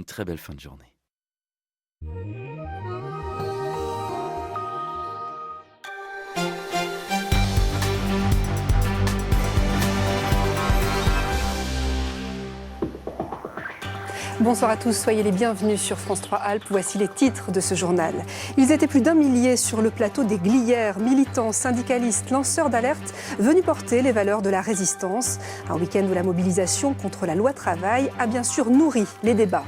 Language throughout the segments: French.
une très belle fin de journée. Bonsoir à tous, soyez les bienvenus sur France 3 Alpes. Voici les titres de ce journal. Ils étaient plus d'1 millier sur le plateau des Glières, militants, syndicalistes, lanceurs d'alerte, venus porter les valeurs de la résistance. Un week-end où la mobilisation contre la loi travail a bien sûr nourri les débats.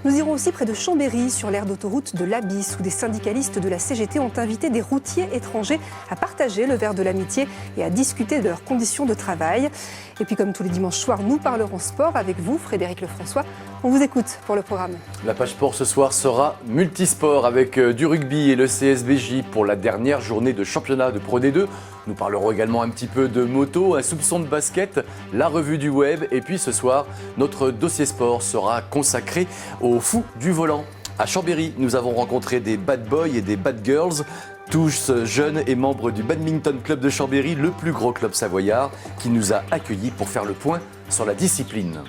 Nous irons aussi près de Chambéry, sur l'aire d'autoroute de l'Abysse, où des syndicalistes de la CGT ont invité des routiers étrangers à partager le verre de l'amitié et à discuter de leurs conditions de travail. Et puis comme tous les dimanches soirs, nous parlerons sport avec vous, Frédéric Lefrançois. On vous écoute pour le programme. La page sport ce soir sera multisport avec du rugby et le CSBJ pour la dernière journée de championnat de Pro D2. Nous parlerons également un petit peu de moto, un soupçon de basket, la revue du web. Et puis ce soir, notre dossier sport sera consacré aux fous du volant. À Chambéry, nous avons rencontré des bad boys et des bad girls. Tous jeunes et membres du Badminton Club de Chambéry, le plus gros club savoyard, qui nous a accueillis pour faire le point sur la discipline.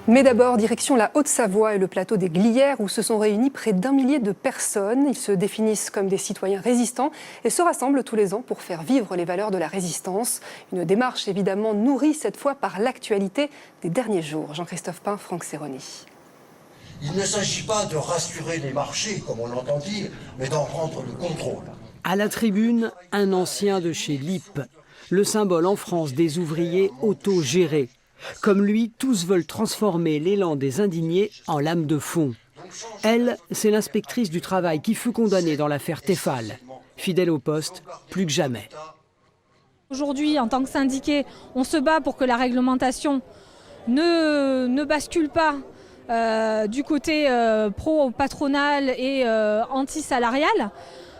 Mais d'abord, direction la Haute-Savoie et le plateau des Glières où se sont réunis près d'1 millier de personnes. Ils se définissent comme des citoyens résistants et se rassemblent tous les ans pour faire vivre les valeurs de la résistance. Une démarche évidemment nourrie cette fois par l'actualité des derniers jours. Jean-Christophe Pain, Franck Serroni. Il ne s'agit pas de rassurer les marchés, comme on l'entend dire, mais d'en prendre le contrôle. À la tribune, un ancien de chez LIP, le symbole en France des ouvriers autogérés. Comme lui, tous veulent transformer l'élan des indignés en lame de fond. Elle, c'est l'inspectrice du travail qui fut condamnée dans l'affaire Tefal. Fidèle au poste, plus que jamais. Aujourd'hui, en tant que syndiqué, on se bat pour que la réglementation ne bascule pas du côté pro-patronal et anti-salarial.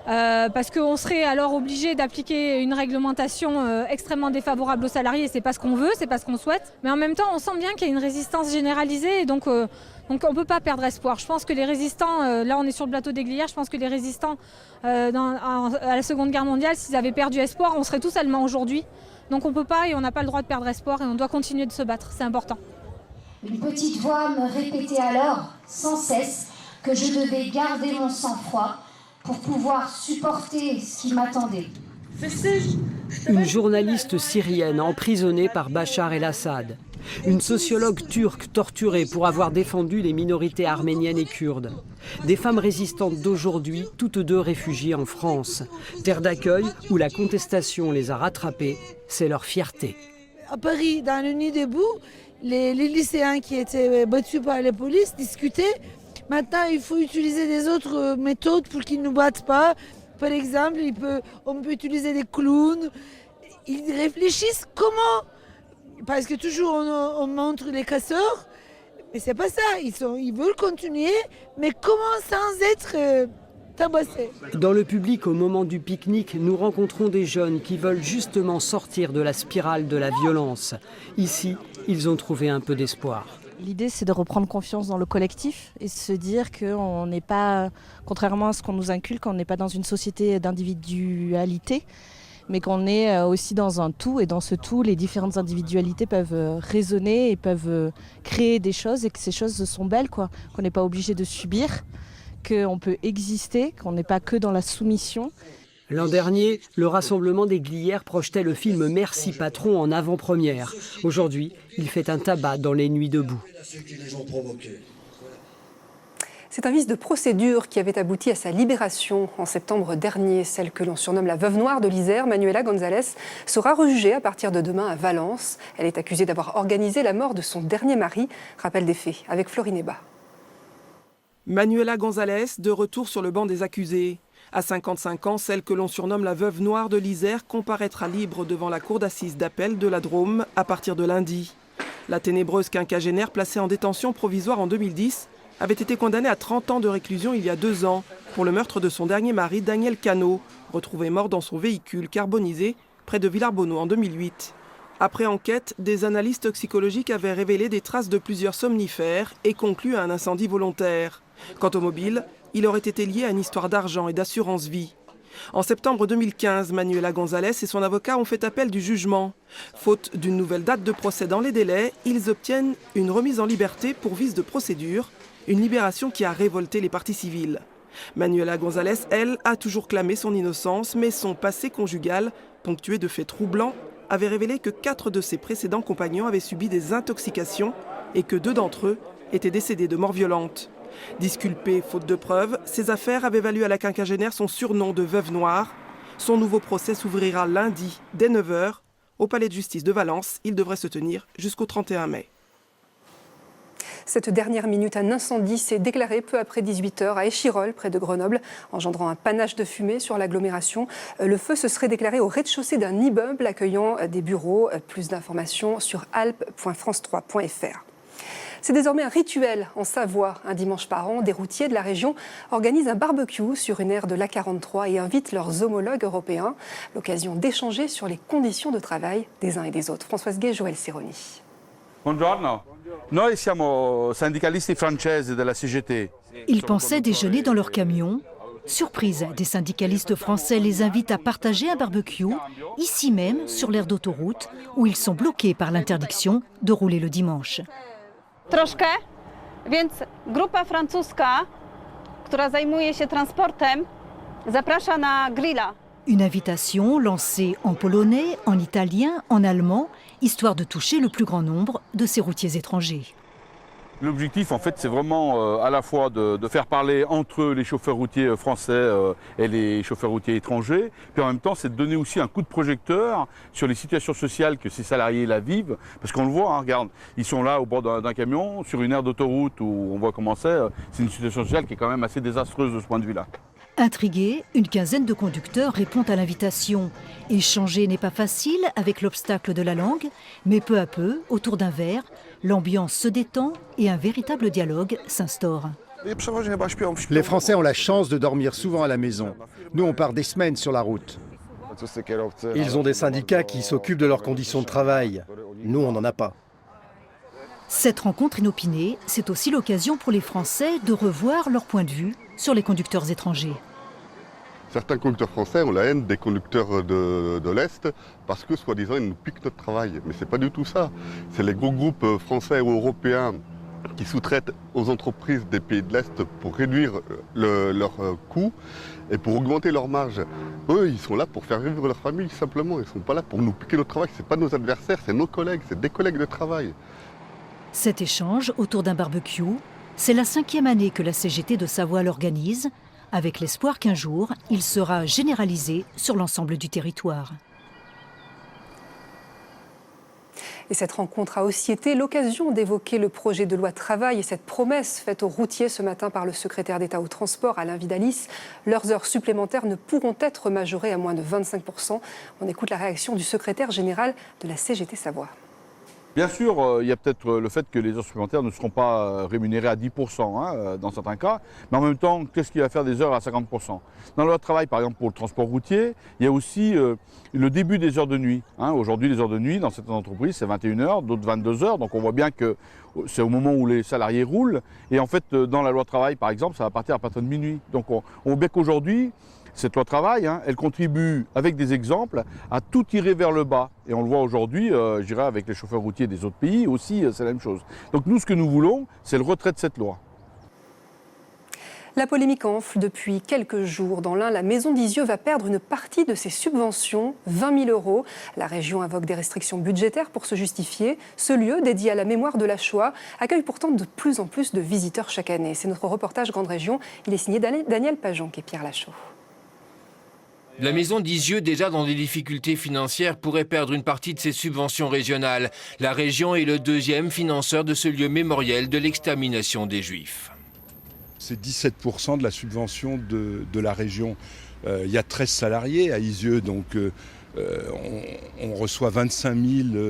Parce qu'on serait alors obligé d'appliquer une réglementation extrêmement défavorable aux salariés. C'est pas ce qu'on veut, c'est pas ce qu'on souhaite. Mais en même temps, on sent bien qu'il y a une résistance généralisée et donc on ne peut pas perdre espoir. Je pense que les résistants, là on est sur le plateau des Glières, je pense que les résistants à la Seconde Guerre mondiale, s'ils avaient perdu espoir, on serait tous allemands aujourd'hui. Donc on ne peut pas et on n'a pas le droit de perdre espoir et on doit continuer de se battre, c'est important. Une petite voix me répétait alors, sans cesse, que je devais garder mon sang-froid pour pouvoir supporter ce qui m'attendait. Une journaliste syrienne emprisonnée par Bachar el-Assad. Une sociologue turque torturée pour avoir défendu les minorités arméniennes et kurdes. Des femmes résistantes d'aujourd'hui, toutes deux réfugiées en France. Terre d'accueil où la contestation les a rattrapées, c'est leur fierté. À Paris, dans le Nid debout, les lycéens qui étaient battus par la police discutaient. Maintenant, il faut utiliser des autres méthodes pour qu'ils ne nous battent pas. Par exemple, on peut utiliser des clowns. Ils réfléchissent comment. Parce que toujours on montre les casseurs. Mais c'est pas ça. Ils veulent continuer, mais comment sans être tabassés. Dans le public, au moment du pique-nique, nous rencontrons des jeunes qui veulent justement sortir de la spirale de la violence. Ici, ils ont trouvé un peu d'espoir. L'idée, c'est de reprendre confiance dans le collectif et se dire qu'on n'est pas, contrairement à ce qu'on nous inculque, on n'est pas dans une société d'individualité, mais qu'on est aussi dans un tout. Et dans ce tout, les différentes individualités peuvent résonner et peuvent créer des choses et que ces choses sont belles, quoi. Qu'on n'est pas obligé de subir, qu'on peut exister, qu'on n'est pas que dans la soumission. L'an dernier, le rassemblement des Glières projetait le film Merci Patron en avant-première. Aujourd'hui, il fait un tabac dans les nuits debout. C'est un vice de procédure qui avait abouti à sa libération en septembre dernier. Celle que l'on surnomme la veuve noire de l'Isère, Manuela González, sera rejugée à partir de demain à Valence. Elle est accusée d'avoir organisé la mort de son dernier mari. Rappel des faits avec Florine Eba. Manuela González, de retour sur le banc des accusés. À 55 ans, celle que l'on surnomme la veuve noire de l'Isère comparaîtra libre devant la cour d'assises d'appel de la Drôme à partir de lundi. La ténébreuse quinquagénaire placée en détention provisoire en 2010 avait été condamnée à 30 ans de réclusion il y a 2 ans pour le meurtre de son dernier mari Daniel Cano, retrouvé mort dans son véhicule carbonisé près de Villarbonneau en 2008. Après enquête, des analyses toxicologiques avaient révélé des traces de plusieurs somnifères et conclu à un incendie volontaire. Quant au mobile, il aurait été lié à une histoire d'argent et d'assurance vie. En septembre 2015, Manuela González et son avocat ont fait appel du jugement. Faute d'une nouvelle date de procès dans les délais, ils obtiennent une remise en liberté pour vice de procédure, une libération qui a révolté les parties civiles. Manuela González, elle, a toujours clamé son innocence, mais son passé conjugal, ponctué de faits troublants, avait révélé que 4 de ses précédents compagnons avaient subi des intoxications et que 2 d'entre eux étaient décédés de mort violente. Disculpée faute de preuves, ces affaires avaient valu à la quinquagénaire son surnom de veuve noire. Son nouveau procès s'ouvrira lundi dès 9h au palais de justice de Valence. Il devrait se tenir jusqu'au 31 mai. Cette dernière minute, un incendie s'est déclaré peu après 18h à Échirolles, près de Grenoble, engendrant un panache de fumée sur l'agglomération. Le feu se serait déclaré au rez-de-chaussée d'un immeuble accueillant des bureaux. Plus d'informations sur alpes.france3.fr. C'est désormais un rituel en Savoie. Un dimanche par an, des routiers de la région organisent un barbecue sur une aire de l'A43 et invitent leurs homologues européens. L'occasion d'échanger sur les conditions de travail des uns et des autres. Françoise Gay, Joël Seroni. Buongiorno. Noi siamo sindacalisti francesi della CGT. Ils pensaient déjeuner dans leur camion. Surprise, des syndicalistes français les invitent à partager un barbecue, ici même, sur l'aire d'autoroute, où ils sont bloqués par l'interdiction de rouler le dimanche. Troszkę, więc grupa francuska, która zajmuje się transportem, zaprasza na grilla. Une invitation lancée en polonais, en italien, en allemand, histoire de toucher le plus grand nombre de ces routiers étrangers. L'objectif, en fait, c'est vraiment à la fois de faire parler entre les chauffeurs routiers français et les chauffeurs routiers étrangers, puis en même temps, c'est de donner aussi un coup de projecteur sur les situations sociales que ces salariés-là vivent, parce qu'on le voit, hein, regarde, ils sont là au bord d'un camion, sur une aire d'autoroute où on voit comment c'est une situation sociale qui est quand même assez désastreuse de ce point de vue-là. Intrigués, une quinzaine de conducteurs répondent à l'invitation. Échanger n'est pas facile avec l'obstacle de la langue, mais peu à peu, autour d'un verre, l'ambiance se détend et un véritable dialogue s'instaure. Les Français ont la chance de dormir souvent à la maison. Nous, on part des semaines sur la route. Ils ont des syndicats qui s'occupent de leurs conditions de travail. Nous, on n'en a pas. Cette rencontre inopinée, c'est aussi l'occasion pour les Français de revoir leur point de vue sur les conducteurs étrangers. Certains conducteurs français ont la haine des conducteurs de l'Est parce que, soi-disant, ils nous piquent notre travail. Mais c'est pas du tout ça. C'est les gros groupes français ou européens qui sous-traitent aux entreprises des pays de l'Est pour réduire leurs coûts et pour augmenter leurs marges. Eux, ils sont là pour faire vivre leur famille, simplement. Ils ne sont pas là pour nous piquer notre travail. Ce n'est pas nos adversaires, c'est nos collègues, c'est des collègues de travail. Cet échange autour d'un barbecue, c'est la 5e année que la CGT de Savoie l'organise, avec l'espoir qu'un jour, il sera généralisé sur l'ensemble du territoire. Et cette rencontre a aussi été l'occasion d'évoquer le projet de loi travail et cette promesse faite aux routiers ce matin par le secrétaire d'État au transport, Alain Vidalis. Leurs heures supplémentaires ne pourront être majorées à moins de 25%. On écoute la réaction du secrétaire général de la CGT Savoie. Bien sûr, il y a peut-être le fait que les heures supplémentaires ne seront pas rémunérées à 10% dans certains cas, mais en même temps, qu'est-ce qui va faire des heures à 50%? Dans la loi de travail, par exemple, pour le transport routier, il y a aussi le début des heures de nuit. Aujourd'hui, les heures de nuit, dans certaines entreprises, c'est 21h, d'autres 22h, donc on voit bien que c'est au moment où les salariés roulent. Et en fait, dans la loi de travail, par exemple, ça va partir à partir de minuit. Donc on voit bien qu'aujourd'hui, cette loi travail, elle contribue, avec des exemples, à tout tirer vers le bas. Et on le voit aujourd'hui, je dirais, avec les chauffeurs routiers des autres pays aussi, c'est la même chose. Donc nous, ce que nous voulons, c'est le retrait de cette loi. La polémique enfle depuis quelques jours. Dans l'Ain, la Maison d'Isieux va perdre une partie de ses subventions, 20 000 €. La région invoque des restrictions budgétaires pour se justifier. Ce lieu, dédié à la mémoire de la Shoah, accueille pourtant de plus en plus de visiteurs chaque année. C'est notre reportage Grande Région. Il est signé Daniel Pajon et Pierre Lachaud. La Maison d'Isieux, déjà dans des difficultés financières, pourrait perdre une partie de ses subventions régionales. La région est le deuxième financeur de ce lieu mémoriel de l'extermination des Juifs. C'est 17% de la subvention de la région. Il y a 13 salariés à Isieux, donc on reçoit 25 000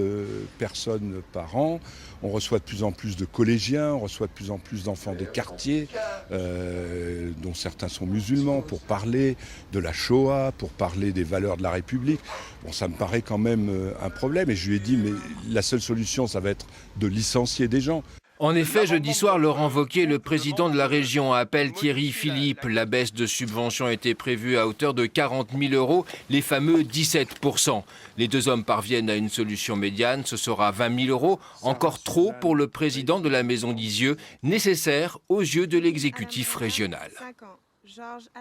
personnes par an. On reçoit de plus en plus de collégiens, on reçoit de plus en plus d'enfants des quartiers, dont certains sont musulmans, pour parler de la Shoah, pour parler des valeurs de la République. Bon, ça me paraît quand même un problème. Et je lui ai dit, mais la seule solution, ça va être de licencier des gens. En effet, jeudi soir, Laurent Wauquiez, le président de la région, appelle Thierry Philippe. La baisse de subvention était prévue à hauteur de 40 000 €, les fameux 17%. Les deux hommes parviennent à une solution médiane, ce sera 20 000 €, encore trop pour le président de la Maison d'Isieux, nécessaire aux yeux de l'exécutif régional.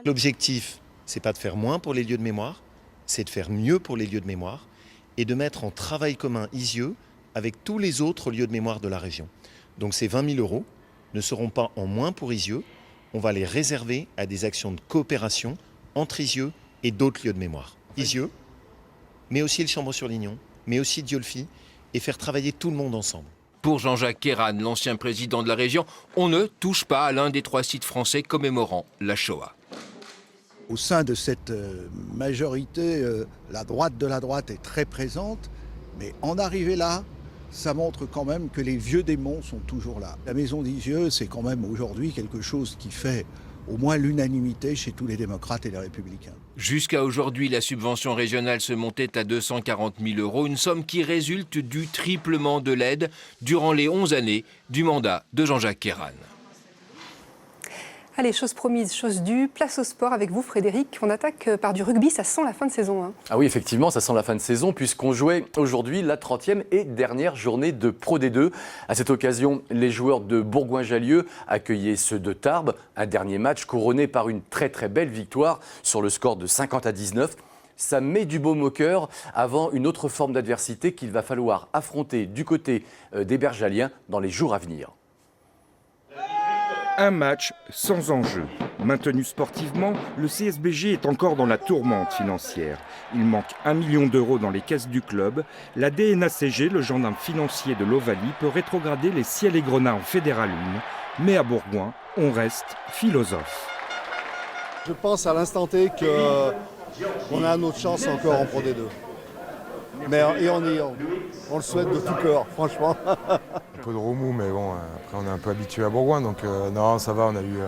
L'objectif, c'est pas de faire moins pour les lieux de mémoire, c'est de faire mieux pour les lieux de mémoire et de mettre en travail commun Isieux avec tous les autres lieux de mémoire de la région. Donc ces 20 000 € ne seront pas en moins pour Isieux, on va les réserver à des actions de coopération entre Isieux et d'autres lieux de mémoire. Isieux, mais aussi le Chambres-sur-Lignon, mais aussi Dieulefit, et faire travailler tout le monde ensemble. Pour Jean-Jacques Kéran, l'ancien président de la région, on ne touche pas à l'un des 3 sites français commémorant la Shoah. Au sein de cette majorité, la droite de la droite est très présente, mais en arriver là, ça montre quand même que les vieux démons sont toujours là. La Maison d'Isieux, c'est quand même aujourd'hui quelque chose qui fait au moins l'unanimité chez tous les démocrates et les républicains. Jusqu'à aujourd'hui, la subvention régionale se montait à 240 000 €, une somme qui résulte du triplement de l'aide durant les 11 années du mandat de Jean-Jacques Kéran. Allez, chose promise, chose due, place au sport avec vous Frédéric. On attaque par du rugby, ça sent la fin de saison. Hein. Ah oui, effectivement, ça sent la fin de saison puisqu'on jouait aujourd'hui la 30e et dernière journée de Pro D2. À cette occasion, les joueurs de Bourgoin-Jallieu accueillaient ceux de Tarbes. Un dernier match couronné par une très très belle victoire sur le score de 50-19. Ça met du baume au cœur avant une autre forme d'adversité qu'il va falloir affronter du côté des Bergaliens dans les jours à venir. Un match sans enjeu. Maintenu sportivement, le CSBG est encore dans la tourmente financière. Il manque 1 million d'euros dans les caisses du club. La DNACG, le gendarme financier de l'Ovalie, peut rétrograder les Ciel et Grenats en Fédéral 1. Mais à Bourgoin, on reste philosophe. Je pense à l'instant T qu'on a notre chance encore en Pro D2. Mais on le souhaite de tout cœur, franchement. Un peu de remous, mais bon, après on est un peu habitué à Bourgoin, donc non, ça va, on a eu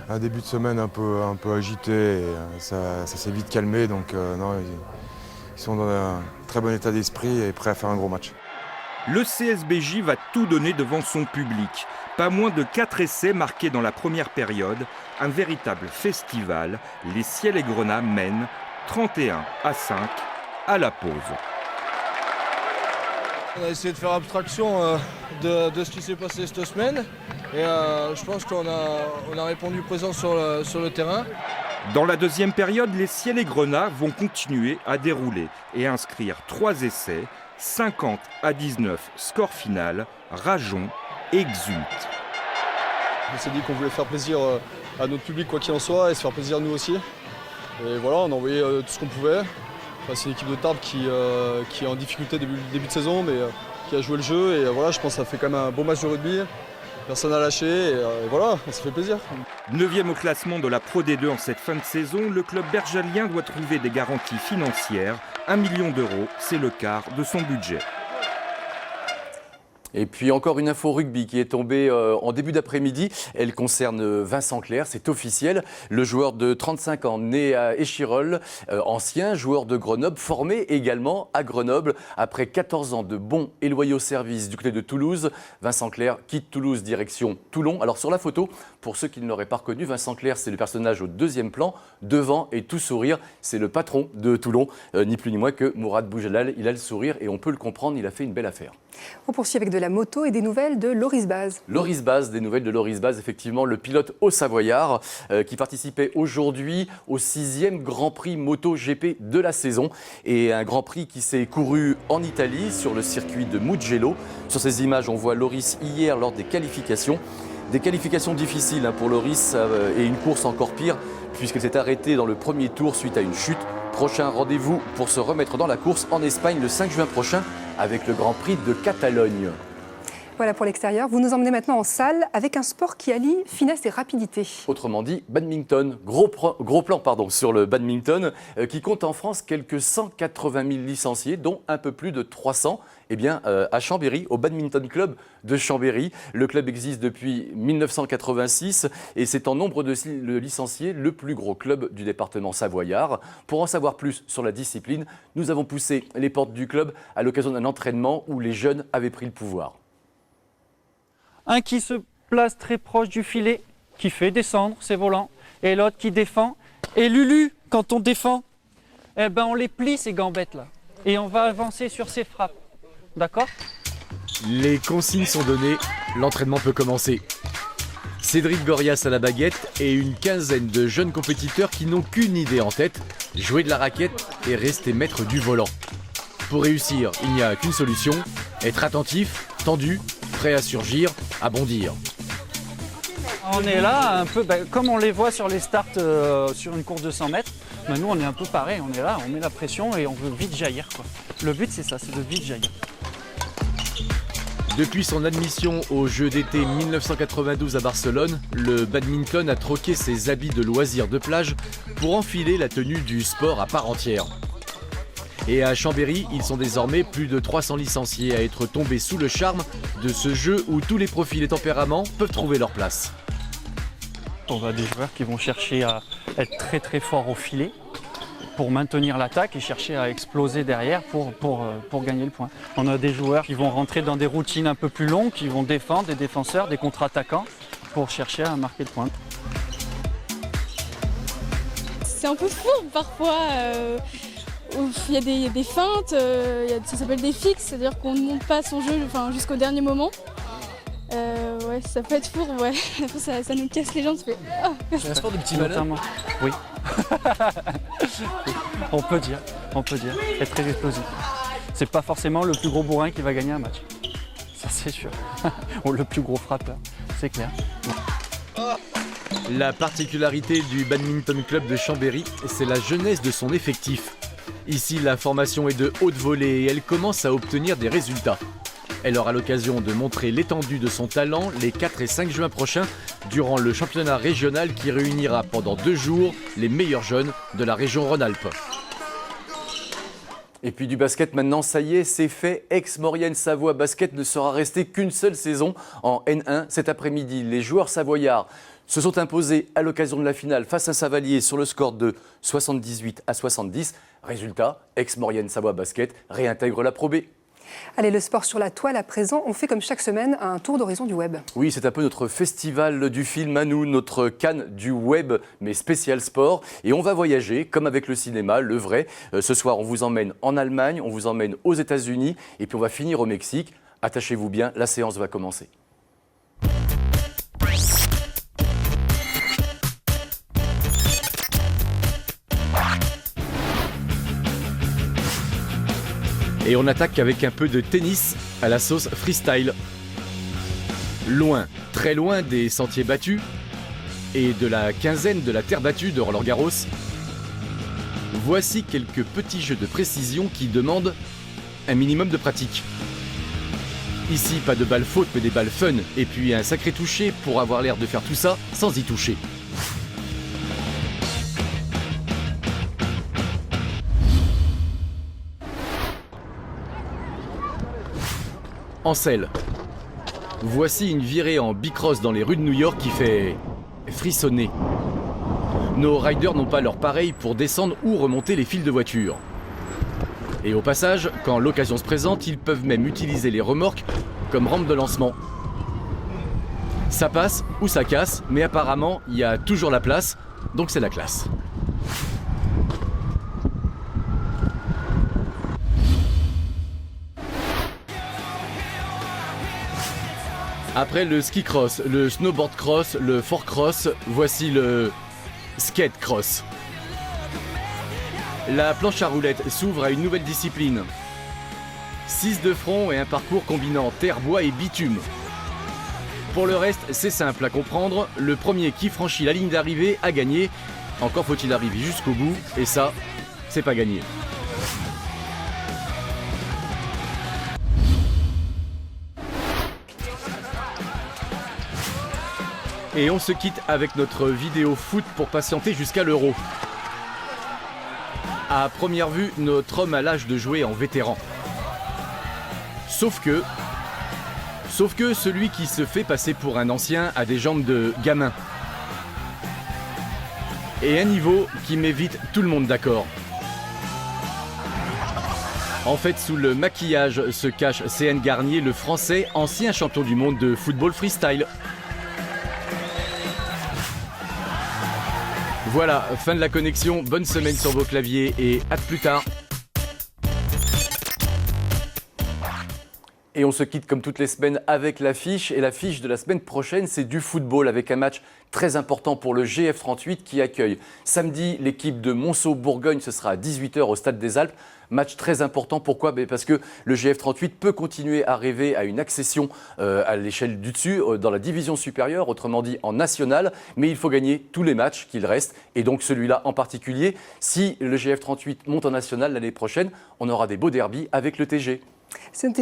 un début de semaine un peu agité, et ça s'est vite calmé, donc non, ils sont dans un très bon état d'esprit et prêts à faire un gros match. Le CSBJ va tout donner devant son public. Pas moins de 4 essais marqués dans la première période, un véritable festival. Les Ciel et Grenats mènent 31-5 à la pause. On a essayé de faire abstraction de ce qui s'est passé cette semaine et je pense qu'on a répondu présent sur le terrain. Dans la deuxième période, les Ciel et Grenats vont continuer à dérouler et inscrire 3 essais, 50-19, score final, Rajon exulte. On s'est dit qu'on voulait faire plaisir à notre public quoi qu'il en soit et se faire plaisir nous aussi. Et voilà, on a envoyé tout ce qu'on pouvait. Enfin, c'est une équipe de Tarbes qui est en difficulté début de saison, mais qui a joué le jeu. Et voilà, je pense que ça fait quand même un beau match de rugby. Personne n'a lâché et voilà, on s'est fait plaisir. 9e au classement de la Pro D2 en cette fin de saison, le club bergalien doit trouver des garanties financières. 1 million d'euros, c'est le quart de son budget. Et puis encore une info rugby qui est tombée en début d'après-midi. Elle concerne Vincent Clerc, c'est officiel. Le joueur de 35 ans, né à Échirolles, ancien joueur de Grenoble, formé également à Grenoble. Après 14 ans de bons et loyaux services du côté de Toulouse, Vincent Clerc quitte Toulouse direction Toulon. Alors sur la photo, pour ceux qui ne l'auraient pas reconnu, Vincent Clerc, c'est le personnage au deuxième plan, devant et tout sourire. C'est le patron de Toulon, ni plus ni moins que Mourad Boujalal. Il a le sourire et on peut le comprendre, il a fait une belle affaire. On poursuit avec de la moto et des nouvelles de Loris Baz. Loris Baz, des nouvelles de Loris Baz, effectivement, le pilote haut-savoyard qui participait aujourd'hui au 6e Grand Prix MotoGP de la saison. Et un Grand Prix qui s'est couru en Italie sur le circuit de Mugello. Sur ces images, on voit Loris hier lors des qualifications. Des qualifications difficiles pour Loris et une course encore pire puisqu'il s'est arrêté dans le premier tour suite à une chute. Prochain rendez-vous pour se remettre dans la course en Espagne le 5 juin prochain avec le Grand Prix de Catalogne. Voilà pour l'extérieur. Vous nous emmenez maintenant en salle avec un sport qui allie finesse et rapidité. Autrement dit, badminton. Gros plan sur le badminton qui compte en France quelques 180 000 licenciés, dont un peu plus de 300 à Chambéry, au Badminton Club de Chambéry. Le club existe depuis 1986 et c'est en nombre de licenciés le plus gros club du département savoyard. Pour en savoir plus sur la discipline, nous avons poussé les portes du club à l'occasion d'un entraînement où les jeunes avaient pris le pouvoir. Un qui se place très proche du filet, qui fait descendre ses volants, et l'autre qui défend. Et Lulu, quand on défend, eh ben on les plie ces gambettes là, et on va avancer sur ses frappes. D'accord ? Les consignes sont données, l'entraînement peut commencer. Cédric Gorias à la baguette et une quinzaine de jeunes compétiteurs qui n'ont qu'une idée en tête, jouer de la raquette et rester maître du volant. Pour réussir, il n'y a qu'une solution, être attentif, tendu, prêt à surgir, à bondir. On est là un peu, comme on les voit sur les starts sur une course de 100 mètres, nous on est un peu pareil, on est là, on met la pression et on veut vite jaillir, quoi. Le but c'est ça, c'est de vite jaillir. Depuis son admission aux Jeux d'été 1992 à Barcelone, le badminton a troqué ses habits de loisirs de plage pour enfiler la tenue du sport à part entière. Et à Chambéry, ils sont désormais plus de 300 licenciés à être tombés sous le charme de ce jeu où tous les profils et tempéraments peuvent trouver leur place. On a des joueurs qui vont chercher à être très très forts au filet pour maintenir l'attaque et chercher à exploser derrière pour gagner le point. On a des joueurs qui vont rentrer dans des routines un peu plus longues, qui vont défendre, des défenseurs, des contre-attaquants pour chercher à marquer le point. C'est un peu fourbe parfois. Il y a des feintes, ça s'appelle des fixes, c'est-à-dire qu'on ne monte pas son jeu jusqu'au dernier moment. Ouais, ça peut être fourbe, ouais. Après, ça nous casse les jambes, ça fait... Oh. C'est un sport de petits malins. Oui. on peut dire, être très explosif. C'est pas forcément le plus gros bourrin qui va gagner un match. Ça c'est sûr. Ou le plus gros frappeur, c'est clair. La particularité du Badminton Club de Chambéry, c'est la jeunesse de son effectif. Ici, la formation est de haute volée et elle commence à obtenir des résultats. Elle aura l'occasion de montrer l'étendue de son talent les 4 et 5 juin prochains durant le championnat régional qui réunira pendant 2 jours les meilleurs jeunes de la région Rhône-Alpes. Et puis du basket maintenant, ça y est, c'est fait. Aix-Maurienne-Savoie Basket ne sera resté qu'une seule saison en N1 cet après-midi. Les joueurs savoyards se sont imposés à l'occasion de la finale face à Savalier sur le score de 78 à 70. Résultat, Aix-Maurienne-Savoie Basket réintègre la Pro B. Allez, le sport sur la toile à présent. On fait comme chaque semaine un tour d'horizon du web. Oui, c'est un peu notre festival du film à nous, notre Cannes du web, mais spécial sport. Et on va voyager, comme avec le cinéma, le vrai. Ce soir, on vous emmène en Allemagne, on vous emmène aux États-Unis, et puis on va finir au Mexique. Attachez-vous bien, la séance va commencer. Et on attaque avec un peu de tennis à la sauce freestyle. Loin, très loin des sentiers battus et de la quinzaine de la terre battue de Roland-Garros, voici quelques petits jeux de précision qui demandent un minimum de pratique. Ici, pas de balles fautes mais des balles fun et puis un sacré toucher pour avoir l'air de faire tout ça sans y toucher. En selle. Voici une virée en bicross dans les rues de New York qui fait frissonner. Nos riders n'ont pas leur pareil pour descendre ou remonter les fils de voiture. Et au passage, quand l'occasion se présente, ils peuvent même utiliser les remorques comme rampe de lancement. Ça passe ou ça casse, mais apparemment, il y a toujours la place, donc c'est la classe. Après le ski cross, le snowboard cross, le four cross, voici le skate cross. La planche à roulettes s'ouvre à une nouvelle discipline. 6 de front et un parcours combinant terre, bois et bitume. Pour le reste, c'est simple à comprendre. Le premier qui franchit la ligne d'arrivée a gagné. Encore faut-il arriver jusqu'au bout, et ça, c'est pas gagné. Et on se quitte avec notre vidéo foot pour patienter jusqu'à l'Euro. À première vue, notre homme a l'âge de jouer en vétéran. Sauf que celui qui se fait passer pour un ancien a des jambes de gamin. Et un niveau qui met vite tout le monde d'accord. En fait, sous le maquillage se cache CN Garnier, le Français, ancien champion du monde de football freestyle. Voilà, fin de la connexion. Bonne semaine sur vos claviers et à plus tard. Et on se quitte comme toutes les semaines avec l'affiche. Et l'affiche de la semaine prochaine, c'est du football avec un match très important pour le GF38 qui accueille samedi l'équipe de Monceau-Bourgogne. Ce sera à 18 h au Stade des Alpes. Match très important. Pourquoi ? Parce que le GF38 peut continuer à rêver à une accession à l'échelle du dessus, dans la division supérieure, autrement dit en national. Mais il faut gagner tous les matchs qu'il reste. Et donc celui-là en particulier. Si le GF38 monte en national l'année prochaine, on aura des beaux derbys avec le TG.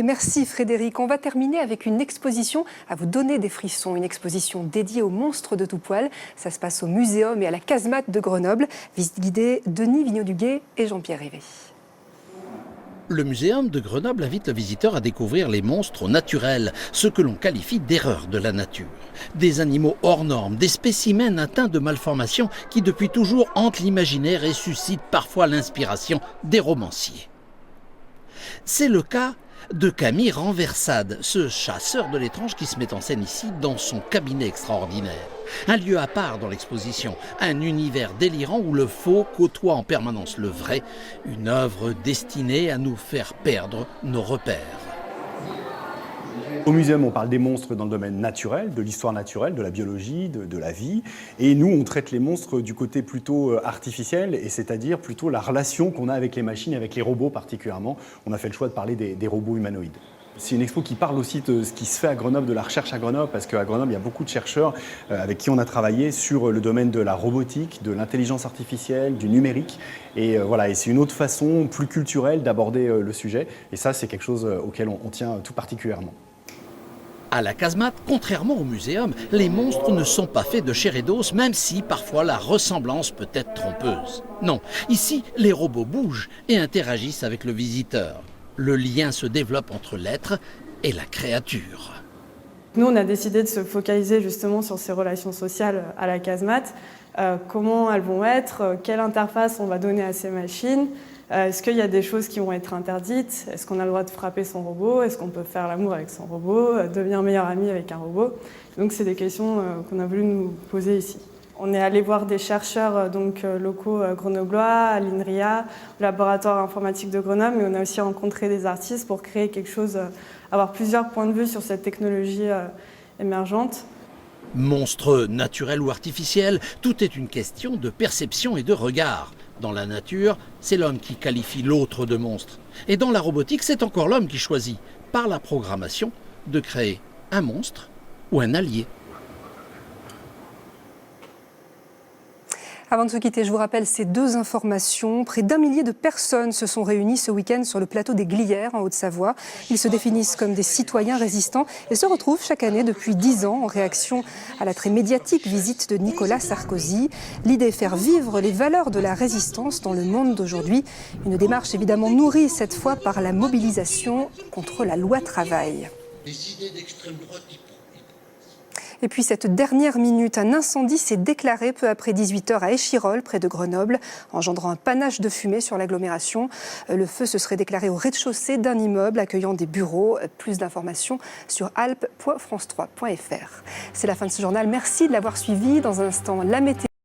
Merci Frédéric. On va terminer avec une exposition à vous donner des frissons, une exposition dédiée aux monstres de tout poil. Ça se passe au Muséum et à la Casemate de Grenoble. Visite guidée Denis Vigneaud-Duguet et Jean-Pierre Rivet. Le Muséum de Grenoble invite le visiteur à découvrir les monstres naturels, ce que l'on qualifie d'erreurs de la nature. Des animaux hors normes, des spécimens atteints de malformations qui depuis toujours hantent l'imaginaire et suscitent parfois l'inspiration des romanciers. C'est le cas de Camille Renversade, ce chasseur de l'étrange qui se met en scène ici dans son cabinet extraordinaire. Un lieu à part dans l'exposition, un univers délirant où le faux côtoie en permanence le vrai, une œuvre destinée à nous faire perdre nos repères. Au muséum, on parle des monstres dans le domaine naturel, de l'histoire naturelle, de la biologie, de la vie. Et nous, on traite les monstres du côté plutôt artificiel, et c'est-à-dire plutôt la relation qu'on a avec les machines et avec les robots particulièrement. On a fait le choix de parler des robots humanoïdes. C'est une expo qui parle aussi de ce qui se fait à Grenoble, de la recherche à Grenoble, parce qu'à Grenoble, il y a beaucoup de chercheurs avec qui on a travaillé sur le domaine de la robotique, de l'intelligence artificielle, du numérique. Et voilà, et c'est une autre façon plus culturelle d'aborder le sujet. Et ça, c'est quelque chose auquel on tient tout particulièrement. À la Casemate, contrairement au muséum, les monstres ne sont pas faits de chair et d'os, même si parfois la ressemblance peut être trompeuse. Non, ici, les robots bougent et interagissent avec le visiteur. Le lien se développe entre l'être et la créature. Nous, on a décidé de se focaliser justement sur ces relations sociales à la Casemate. Comment elles vont être, quelle interface on va donner à ces machines. Est-ce qu'il y a des choses qui vont être interdites? Est-ce qu'on a le droit de frapper son robot? Est-ce qu'on peut faire l'amour avec son robot? Devenir meilleur ami avec un robot? Donc c'est des questions qu'on a voulu nous poser ici. On est allé voir des chercheurs locaux grenoblois, à l'INRIA, au laboratoire informatique de Grenoble, mais on a aussi rencontré des artistes pour créer quelque chose, avoir plusieurs points de vue sur cette technologie émergente. Monstre naturel ou artificiel, tout est une question de perception et de regard. Dans la nature, c'est l'homme qui qualifie l'autre de monstre. Et dans la robotique, c'est encore l'homme qui choisit, par la programmation, de créer un monstre ou un allié. Avant de se quitter, je vous rappelle ces deux informations. Près d'1 millier de personnes se sont réunies ce week-end sur le plateau des Glières en Haute-Savoie. Ils se définissent comme des citoyens résistants et se retrouvent chaque année depuis 10 ans en réaction à la très médiatique visite de Nicolas Sarkozy. L'idée est faire vivre les valeurs de la résistance dans le monde d'aujourd'hui. Une démarche évidemment nourrie cette fois par la mobilisation contre la loi travail. Des idées d'extrême droite. Et puis cette dernière minute, un incendie s'est déclaré peu après 18 h à Échirolles, près de Grenoble, engendrant un panache de fumée sur l'agglomération. Le feu se serait déclaré au rez-de-chaussée d'un immeuble accueillant des bureaux. Plus d'informations sur alpes.france3.fr. C'est la fin de ce journal. Merci de l'avoir suivi. Dans un instant, la météo.